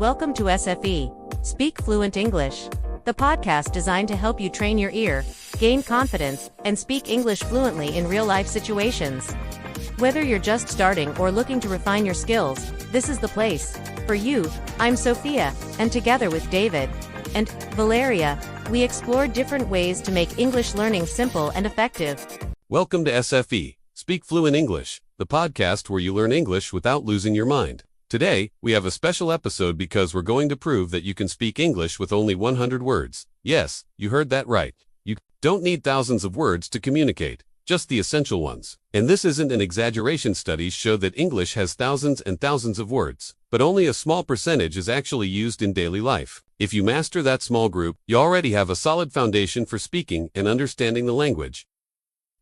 Welcome to Speak Fluent English, the podcast designed to help you train your ear, gain confidence, and speak English fluently in real-life situations. Whether you're just starting or looking to refine your skills, this is the place for you. I'm Sophia, and together with David and Valeria, we explore different ways to make English learning simple and effective. Welcome to SFE, Speak Fluent English, the podcast where you learn English without losing your mind. Today, we have a special episode because we're going to prove that you can speak English with only 100 words. Yes, you heard that right. You don't need thousands of words to communicate, just the essential ones. And this isn't an exaggeration. Studies show that English has thousands and thousands of words, but only a small percentage is actually used in daily life. If you master that small group, you already have a solid foundation for speaking and understanding the language.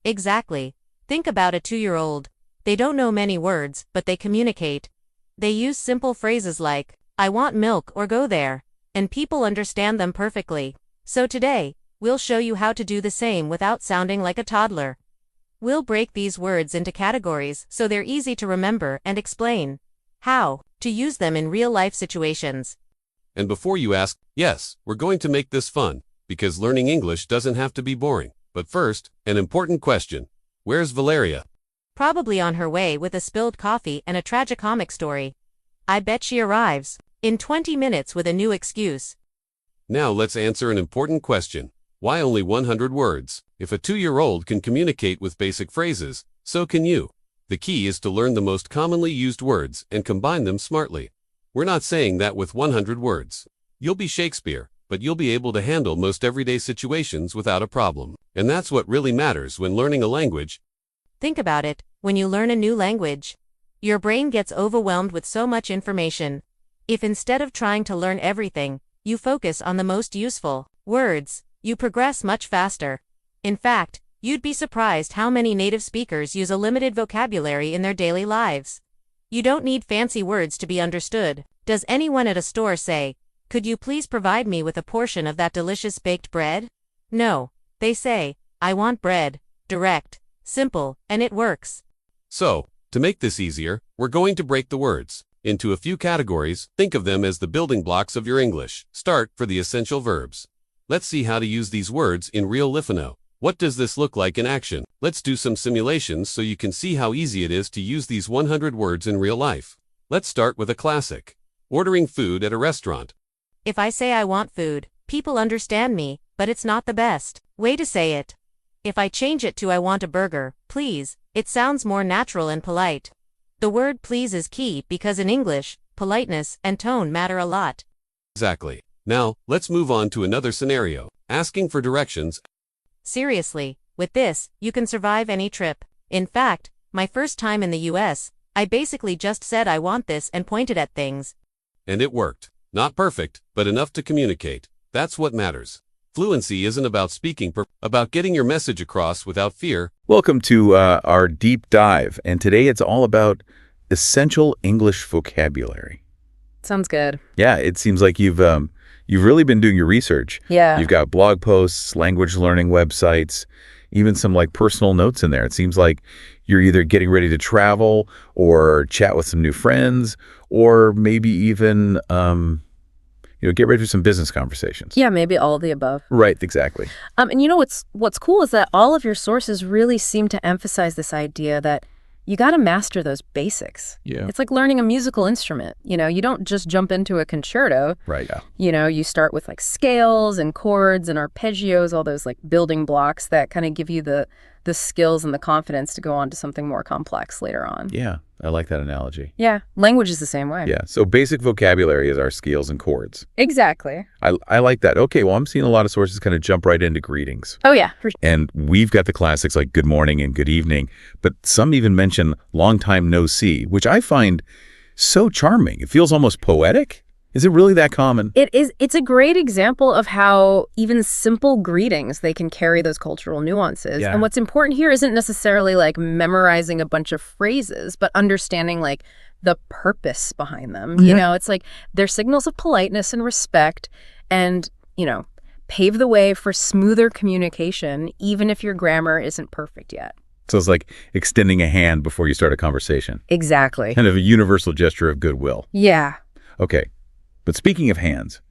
Exactly. Think about a 2-year-old. They don't know many words, but they communicate. They use simple phrases like, I want milk or go there, and people understand them perfectly. So today, we'll show you how to do the same without sounding like a toddler. We'll break these words into categories so they're easy to remember and explain how to use them in real-life situations. And before you ask, yes, we're going to make this fun, because learning English doesn't have to be boring. But first, an important question. Where's Valeria? Probably on her way with a spilled coffee and a tragicomic story. I bet she arrives in 20 minutes with a new excuse. Now let's answer an important question. Why only 100 words? If a 2-year-old can communicate with basic phrases, so can you. The key is to learn the most commonly used words and combine them smartly. We're not saying that with 100 words you'll be Shakespeare, but you'll be able to handle most everyday situations without a problem. And that's what really matters when learning a language. Think about it. When you learn a new language, your brain gets overwhelmed with so much information. If instead of trying to learn everything, you focus on the most useful words, you progress much faster. In fact, you'd be surprised how many native speakers use a limited vocabulary in their daily lives. You don't need fancy words to be understood. Does anyone at a store say, "Could you please provide me with a portion of that delicious baked bread?" No. They say, "I want bread." Direct, simple, and it works. So, to make this easier, we're going to break the words into a few categories. Think of them as the building blocks of your English. Start for the essential verbs. Let's see how to use these words in real life. What does this look like in action? Let's do some simulations so you can see how easy it is to use these 100 words in real life. Let's start with a classic. Ordering food at a restaurant. If I say I want food, people understand me, but it's not the best way to say it. If I change it to I want a burger, please, it sounds more natural and polite. The word please is key because in English, politeness and tone matter a lot. Exactly. Now, let's move on to another scenario. Asking for directions. Seriously, with this, you can survive any trip. In fact, my first time in the US, I basically just said I want this and pointed at things. And it worked. Not perfect, but enough to communicate. That's what matters. Fluency isn't about speaking, about getting your message across without fear. Welcome to our deep dive, and today it's all about essential English vocabulary. Sounds good. Yeah, it seems like you've really been doing your research. Yeah. You've got blog posts, language learning websites, even some like personal notes in there. It seems like you're either getting ready to travel or chat with some new friends, or maybe even get ready for some business conversations. Yeah, maybe all of the above. Right, exactly. And you know what's cool is that all of your sources really seem to emphasize this idea that you got to master those basics. Yeah. It's like learning a musical instrument. You don't just jump into a concerto. Right, yeah. You start with like scales and chords and arpeggios, all those like building blocks that kind of give you the skills and the confidence to go on to something more complex later on. Yeah, I like that analogy. Yeah, language is the same way. Yeah, so basic vocabulary is our scales and chords. Exactly. I like that. Okay, well, I'm seeing a lot of sources kind of jump right into greetings. Oh, yeah. For sure. And we've got the classics like good morning and good evening, but some even mention long time no see, which I find so charming. It feels almost poetic. Is it really that common? It is. It's a great example of how even simple greetings, they can carry those cultural nuances. Yeah. And what's important here isn't necessarily like memorizing a bunch of phrases, but understanding like the purpose behind them. Yeah. It's like they're signals of politeness and respect and, pave the way for smoother communication, even if your grammar isn't perfect yet. So it's like extending a hand before you start a conversation. Exactly. Kind of a universal gesture of goodwill. Yeah. Okay. But speaking of hands,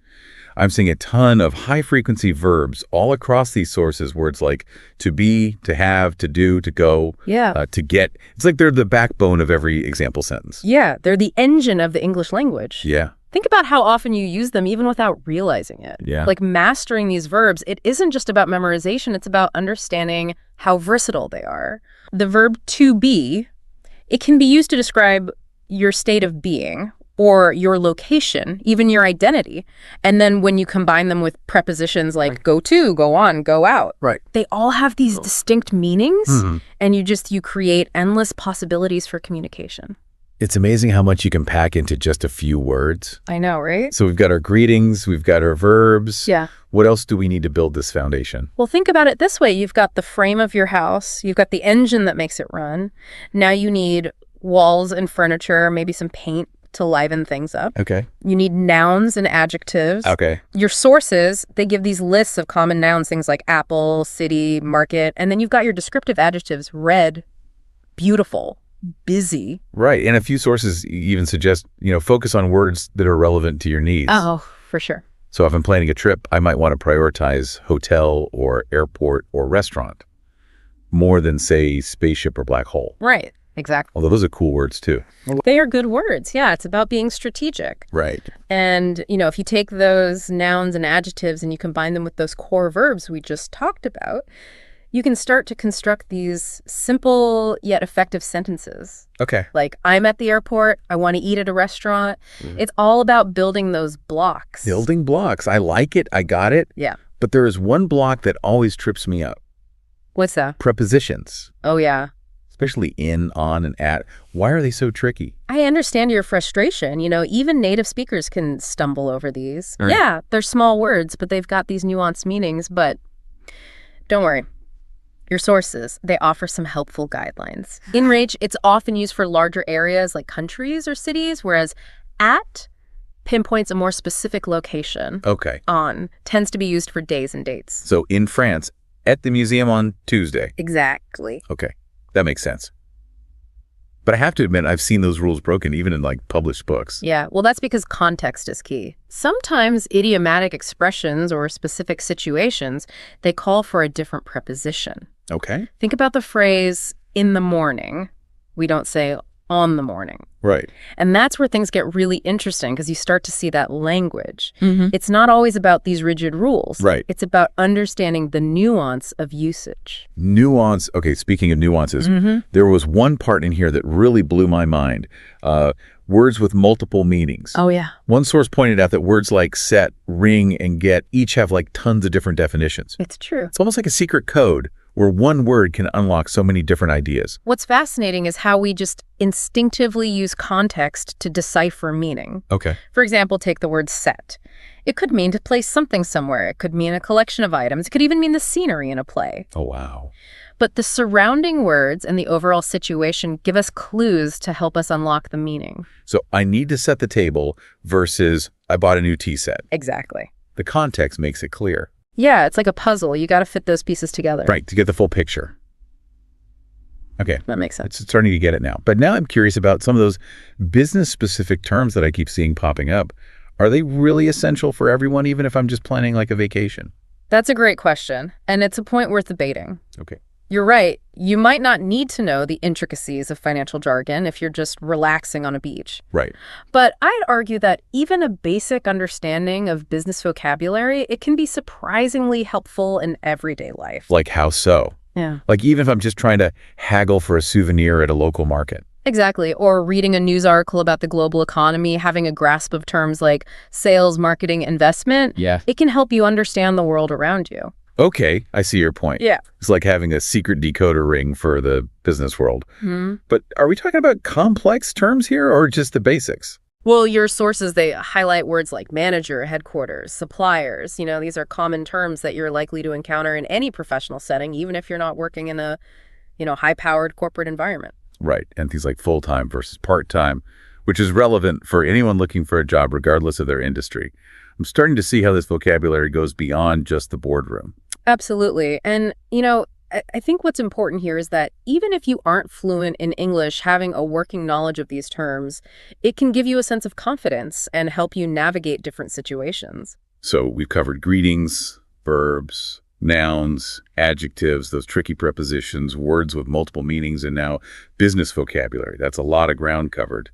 I'm seeing a ton of high-frequency verbs all across these sources, words like to be, to have, to do, to go, to get. It's like they're the backbone of every example sentence. Yeah, they're the engine of the English language. Yeah. Think about how often you use them even without realizing it. Yeah. Like mastering these verbs, it isn't just about memorization, it's about understanding how versatile they are. The verb to be, it can be used to describe your state of being or your location, even your identity. And then when you combine them with prepositions like go to, go on, go out, they all have these distinct meanings, and you create endless possibilities for communication. It's amazing how much you can pack into just a few words. I know, right? So we've got our greetings, we've got our verbs. Yeah. What else do we need to build this foundation? Well, think about it this way. You've got the frame of your house. You've got the engine that makes it run. Now you need walls and furniture, maybe some paint to liven things up. Okay. You need nouns and adjectives. Okay. Your sources, they give these lists of common nouns, things like apple, city, market. And then you've got your descriptive adjectives, red, beautiful, busy. Right. And a few sources even suggest, focus on words that are relevant to your needs. Oh, for sure. So if I'm planning a trip, I might want to prioritize hotel or airport or restaurant more than, say, spaceship or black hole. Right. Exactly. Although those are cool words, too. They are good words. Yeah, it's about being strategic. Right. And, if you take those nouns and adjectives and you combine them with those core verbs we just talked about, you can start to construct these simple yet effective sentences. Okay. Like, I'm at the airport. I want to eat at a restaurant. It's all about building those blocks. Building blocks. I like it. I got it. Yeah. But there is one block that always trips me up. What's that? Prepositions. Oh, yeah. Especially in, on, and at. Why are they so tricky? I understand your frustration. Even native speakers can stumble over these. Right. Yeah, they're small words, but they've got these nuanced meanings. But don't worry. Your sources, they offer some helpful guidelines. In range, it's often used for larger areas like countries or cities, whereas at pinpoints a more specific location. Okay. On tends to be used for days and dates. So in France, at the museum on Tuesday. Exactly. Okay. That makes sense. But I have to admit, I've seen those rules broken even in published books. Yeah, well, that's because context is key. Sometimes idiomatic expressions or specific situations, they call for a different preposition. Okay. Think about the phrase, in the morning. We don't say on the morning. Right. And that's where things get really interesting because you start to see that language. It's not always about these rigid rules. Right. It's about understanding the nuance of usage. Nuance. Okay, speaking of nuances, there was one part in here that really blew my mind. Words with multiple meanings. Oh, yeah. One source pointed out that words like set, ring, and get each have tons of different definitions. It's true. It's almost like a secret code where one word can unlock so many different ideas. What's fascinating is how we just instinctively use context to decipher meaning. Okay. For example, take the word set. It could mean to place something somewhere. It could mean a collection of items. It could even mean the scenery in a play. Oh, wow. But the surrounding words and the overall situation give us clues to help us unlock the meaning. So I need to set the table versus I bought a new tea set. Exactly. The context makes it clear. Yeah, it's like a puzzle. You got to fit those pieces together. Right, to get the full picture. Okay. That makes sense. It's starting to get it now. But now I'm curious about some of those business-specific terms that I keep seeing popping up. Are they really essential for everyone, even if I'm just planning a vacation? That's a great question, and it's a point worth debating. Okay. You're right. You might not need to know the intricacies of financial jargon if you're just relaxing on a beach. Right. But I'd argue that even a basic understanding of business vocabulary, it can be surprisingly helpful in everyday life. Like how so? Yeah. Even if I'm just trying to haggle for a souvenir at a local market. Exactly. Or reading a news article about the global economy, having a grasp of terms like sales, marketing, investment. Yeah. It can help you understand the world around you. Okay, I see your point. Yeah. It's like having a secret decoder ring for the business world. But are we talking about complex terms here or just the basics? Well, your sources, they highlight words like manager, headquarters, suppliers. These are common terms that you're likely to encounter in any professional setting, even if you're not working in a, high-powered corporate environment. Right, and things like full-time versus part-time, which is relevant for anyone looking for a job regardless of their industry. I'm starting to see how this vocabulary goes beyond just the boardroom. Absolutely. And, I think what's important here is that even if you aren't fluent in English, having a working knowledge of these terms, it can give you a sense of confidence and help you navigate different situations. So we've covered greetings, verbs, nouns, adjectives, those tricky prepositions, words with multiple meanings, and now business vocabulary. That's a lot of ground covered.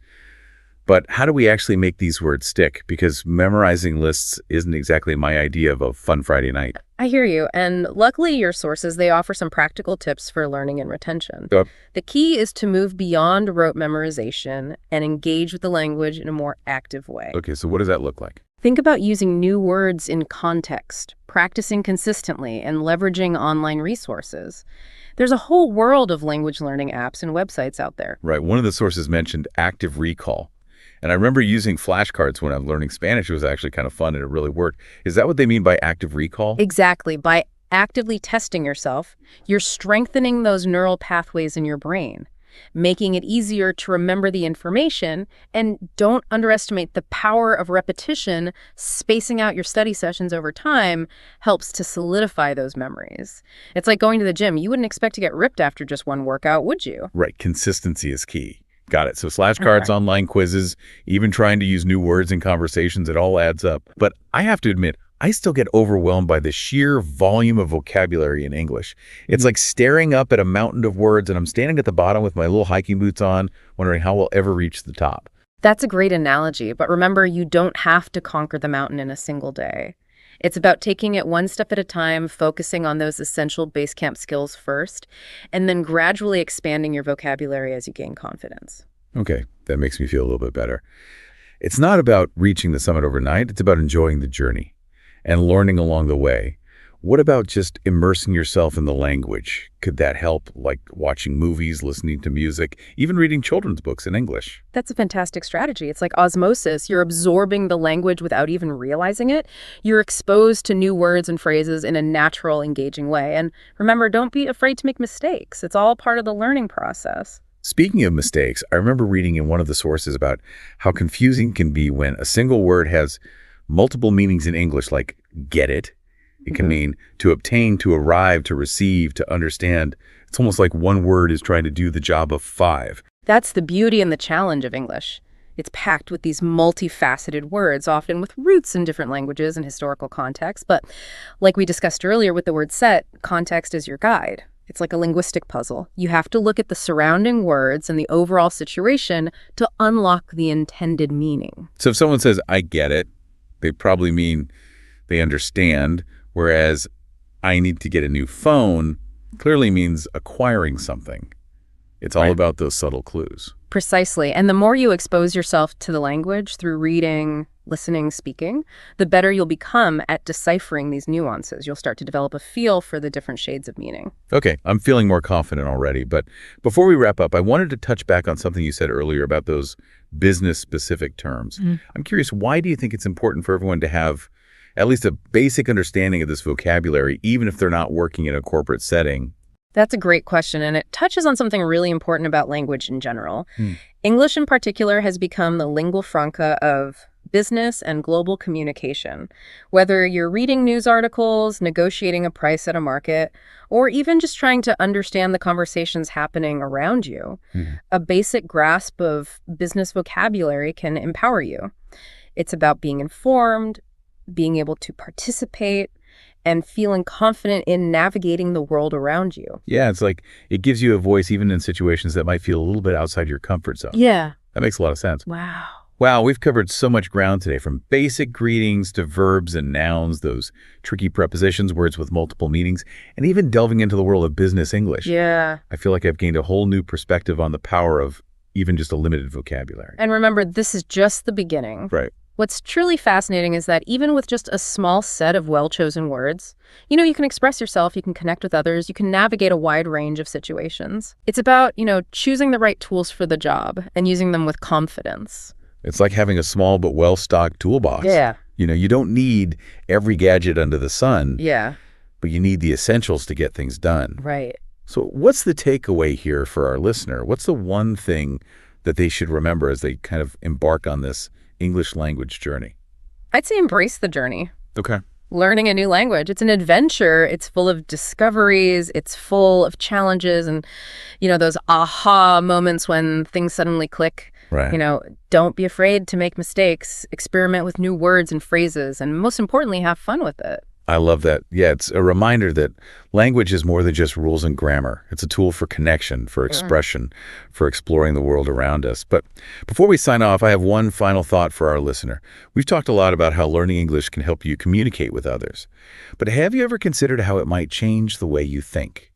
But how do we actually make these words stick? Because memorizing lists isn't exactly my idea of a fun Friday night. I hear you. And luckily, your sources, they offer some practical tips for learning and retention. Yep. The key is to move beyond rote memorization and engage with the language in a more active way. Okay, so what does that look like? Think about using new words in context, practicing consistently, and leveraging online resources. There's a whole world of language learning apps and websites out there. Right, one of the sources mentioned active recall. And I remember using flashcards when I'm learning Spanish. It was actually kind of fun and it really worked. Is that what they mean by active recall? Exactly. By actively testing yourself, you're strengthening those neural pathways in your brain, making it easier to remember the information. And don't underestimate the power of repetition. Spacing out your study sessions over time helps to solidify those memories. It's like going to the gym. You wouldn't expect to get ripped after just one workout, would you? Right. Consistency is key. Got it. So flashcards, online quizzes, even trying to use new words in conversations, it all adds up. But I have to admit, I still get overwhelmed by the sheer volume of vocabulary in English. It's like staring up at a mountain of words, and I'm standing at the bottom with my little hiking boots on, wondering how we'll ever reach the top. That's a great analogy, but remember, you don't have to conquer the mountain in a single day. It's about taking it one step at a time, focusing on those essential base camp skills first, and then gradually expanding your vocabulary as you gain confidence. Okay, that makes me feel a little bit better. It's not about reaching the summit overnight. It's about enjoying the journey and learning along the way. What about just immersing yourself in the language? Could that help, like watching movies, listening to music, even reading children's books in English? That's a fantastic strategy. It's like osmosis. You're absorbing the language without even realizing it. You're exposed to new words and phrases in a natural, engaging way. And remember, don't be afraid to make mistakes. It's all part of the learning process. Speaking of mistakes, I remember reading in one of the sources about how confusing it can be when a single word has multiple meanings in English, like get it. It can mean to obtain, to arrive, to receive, to understand. It's almost like one word is trying to do the job of five. That's the beauty and the challenge of English. It's packed with these multifaceted words, often with roots in different languages and historical contexts. But like we discussed earlier with the word set, context is your guide. It's like a linguistic puzzle. You have to look at the surrounding words and the overall situation to unlock the intended meaning. So if someone says, I get it, they probably mean they understand. Whereas I need to get a new phone clearly means acquiring something. It's all about those subtle clues. Precisely. And the more you expose yourself to the language through reading, listening, speaking, the better you'll become at deciphering these nuances. You'll start to develop a feel for the different shades of meaning. Okay, I'm feeling more confident already. But before we wrap up, I wanted to touch back on something you said earlier about those business-specific terms. I'm curious, why do you think it's important for everyone to have at least a basic understanding of this vocabulary, even if they're not working in a corporate setting? That's a great question, and it touches on something really important about language in general. English in particular has become the lingua franca of business and global communication. Whether you're reading news articles, negotiating a price at a market, or even just trying to understand the conversations happening around you, a basic grasp of business vocabulary can empower you. It's about being informed, being able to participate, and feeling confident in navigating the world around you. Yeah, it's like it gives you a voice even in situations that might feel a little bit outside your comfort zone. Yeah. That makes a lot of sense. Wow. Wow, we've covered so much ground today, from basic greetings to verbs and nouns, those tricky prepositions, words with multiple meanings, and even delving into the world of business English. Yeah. I feel like I've gained a whole new perspective on the power of even just a limited vocabulary. And remember, this is just the beginning. Right. What's truly fascinating is that even with just a small set of well-chosen words, you can express yourself, you can connect with others, you can navigate a wide range of situations. It's about, choosing the right tools for the job and using them with confidence. It's like having a small but well-stocked toolbox. Yeah. You don't need every gadget under the sun. Yeah. But you need the essentials to get things done. Right. So what's the takeaway here for our listener? What's the one thing that they should remember as they kind of embark on this English language journey? I'd say embrace the journey. Okay. learning a new language. It's an adventure. It's full of discoveries. It's full of challenges and, those aha moments when things suddenly click. Right. Don't be afraid to make mistakes. Experiment with new words and phrases. And most importantly, have fun with it. I love that. Yeah, it's a reminder that language is more than just rules and grammar. It's a tool for connection, for expression, for exploring the world around us. But before we sign off, I have one final thought for our listener. We've talked a lot about how learning English can help you communicate with others. But have you ever considered how it might change the way you think?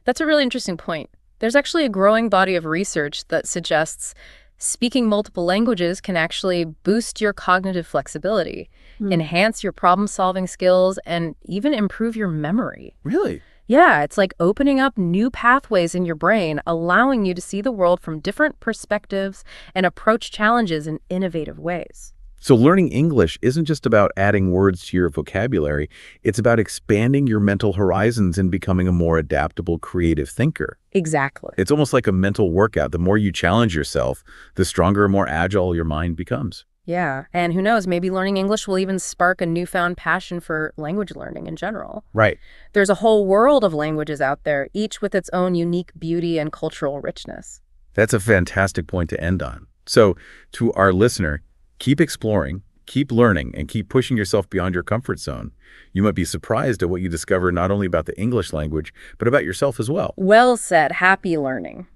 That's a really interesting point. There's actually a growing body of research that suggests speaking multiple languages can actually boost your cognitive flexibility, enhance your problem-solving skills, and even improve your memory. Really? Yeah, it's like opening up new pathways in your brain, allowing you to see the world from different perspectives and approach challenges in innovative ways. So learning English isn't just about adding words to your vocabulary. It's about expanding your mental horizons and becoming a more adaptable, creative thinker. Exactly. It's almost like a mental workout. The more you challenge yourself, the stronger and more agile your mind becomes. Yeah, and who knows, maybe learning English will even spark a newfound passion for language learning in general. Right. There's a whole world of languages out there, each with its own unique beauty and cultural richness. That's a fantastic point to end on. So to our listener, keep exploring, keep learning, and keep pushing yourself beyond your comfort zone. You might be surprised at what you discover not only about the English language, but about yourself as well. Well said. Happy learning.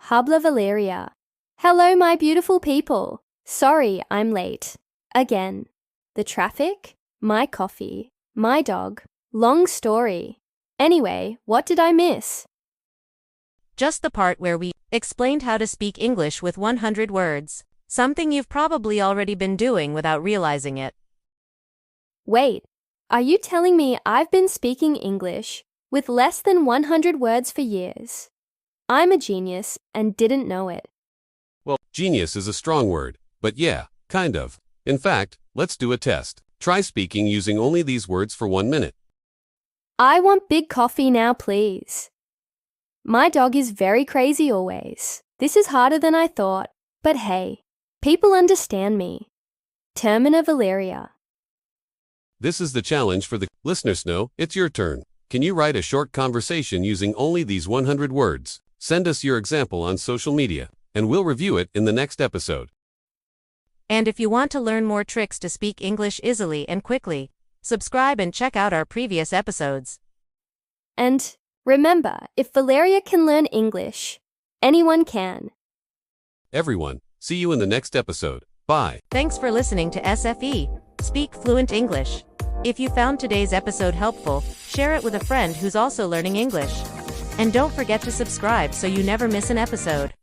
Habla Valeria. Hello, my beautiful people. Sorry, I'm late. Again. The traffic, my coffee, my dog. Long story. Anyway, what did I miss? Just the part where we explained how to speak English with 100 words. Something you've probably already been doing without realizing it. Wait, are you telling me I've been speaking English with less than 100 words for years? I'm a genius and didn't know it. Well, genius is a strong word, but yeah, kind of. In fact, let's do a test. Try speaking using only these words for 1 minute. I want big coffee now, please. My dog is very crazy always. This is harder than I thought, but hey. People understand me. Termina Valeria. This is the challenge for the listener. Snow. It's your turn. Can you write a short conversation using only these 100 words? Send us your example on social media, and we'll review it in the next episode. And if you want to learn more tricks to speak English easily and quickly, subscribe and check out our previous episodes. And remember, if Valeria can learn English, anyone can. Everyone, see you in the next episode. Bye. Thanks for listening to SFE, Speak Fluent English. If you found today's episode helpful, share it with a friend who's also learning English. And don't forget to subscribe so you never miss an episode.